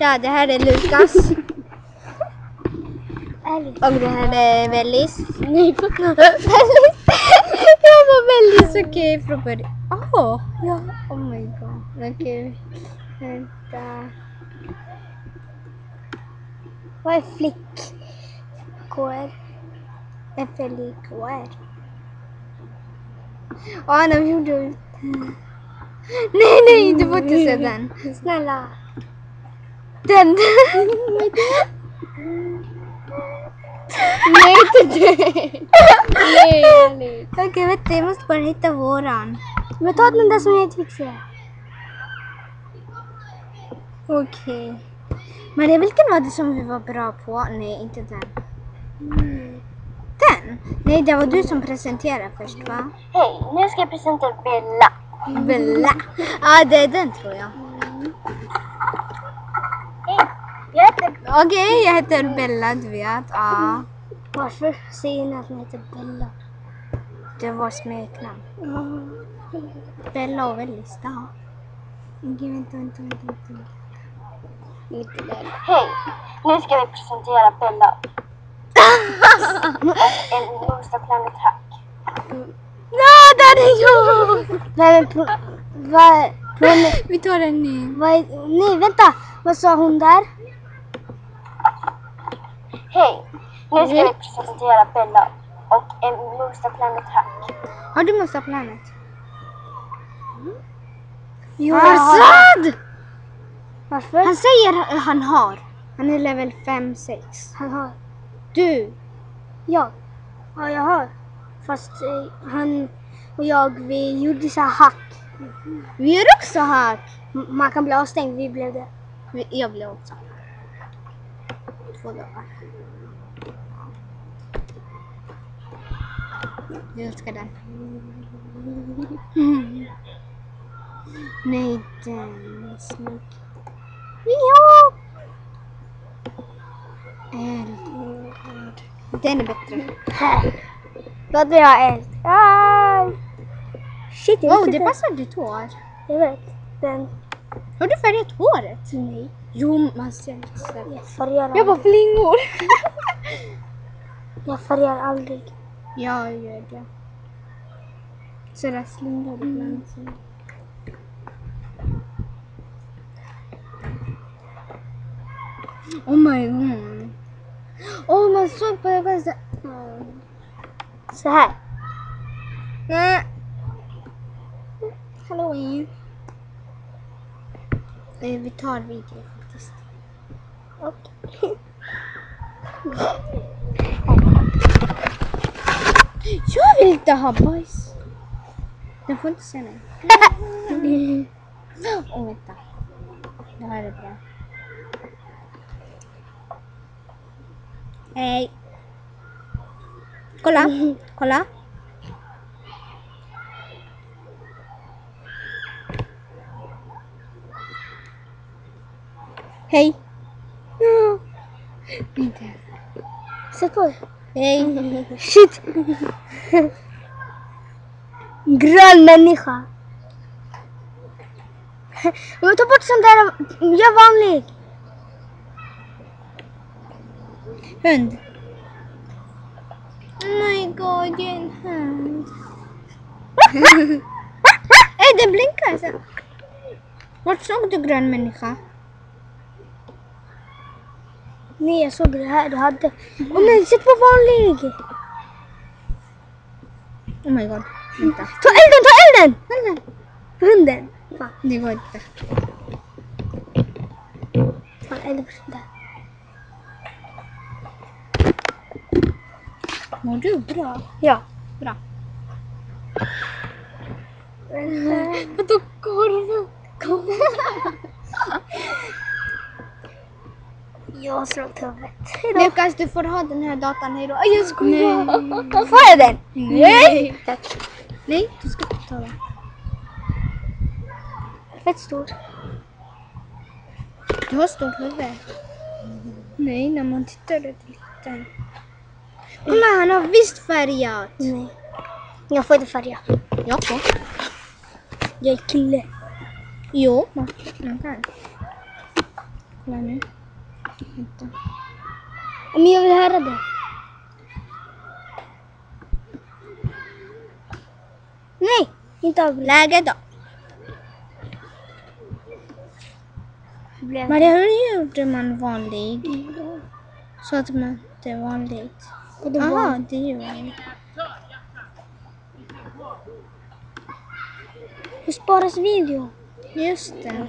Ja, det här är Lukas. Och det här är Vellis. Nej, Jag var Vellis, okej, från början. Åh, ja, oh my god. Okej, vänta. vad är flick? KR. FLIKR. Åh, de gjorde ut. Nej, du får inte se den. Snälla. Den. Nej, inte det. Nej. Okej, vänta, jag måste bara hitta våran. Men ta den där som är Twixie. Okej. Men vilken var det som vi var bra på? Nej, inte den. Den? Nej, det var du som presenterade först, va? Hej, nu ska jag presentera Bella. Bella. Ja, det är den tror jag. Hej, jag heter... Okej, jag heter Bella, du vet. Ja, Varför säger ni att ni heter Bella? det var smeknamn. Bella och Vellis, ja. Okej, vänta. Inte Bella. Hej, nu ska vi presentera Bella. En Monster Planet Hack. Ja, den är jag! Vi tar en ny. Nej, vänta. Vad sa hon där? Hej, nu ska vi presentera Bella och en Monster Planet Hack. Har du Monster Planet? Jo, Assad! Varför? Han säger han har. Han är level 5-6. Han har. Du? Ja, jag har. Fast han och jag, vi gjorde så här hack. Vi gör också hack. Man kan bli avstängd, vi blev det. Jag blev också. 2 dagar. Jag älskar den. Nej, den är snygg. Ja! Eld. Den är bättre. Då hade jag eld. Shit, jag visste Det inte. passar ditt hår. Jag vet. Den. Har du färgat håret? Nej. Jo, man ser lite så. Jag färgar Jag bara aldrig. flingor. Jag färgar aldrig. Jag gör det. Så där slingor ibland. Oh my god. Oh, man såg på det bästa. Så här. Nej. Halloween. Vi tar video faktiskt. Okej. Jag vill inte ha bajs. Den får inte se mig. Vänta. Det här är bra. Hej. Kolla. Hej. Inte. Sätt på det. Hej. Shit. Grön människa. Men ta bort sånt där. Gör vanlig. Hund. Oh my god, det är en hund. Den blinkar så. Vart såg du grön människa? Nej, jag såg det här du hade. Men sätt på vanlig. Oh my god. Vänta. Ta elden. Hunden. Fan, Det går inte. elden på sånt där. Mår du bra? Ja. Bra. Vadå korv? Jag slår huvudet. Lukas, du får ha den här datan. Hej då. Aj, jag skojar. Får jag den? Nej. Tack. Nej, du ska inte ta den. Fett stor. Du har stort huvud. Nej, när man tittar är det liten. Kolla, han har visst färgat. Nej. Jag får inte färga. Jag får. Jag är kille. Jo, man kan. Kolla nu. Vänta. Men jag vill höra det. Nej, inte avbryt. Läge då. Blev Maria, hur gjorde man vanlig? Så att man det är vanligt. Och det Jaha, var det är ju vanligt. hur sparas video? Just det.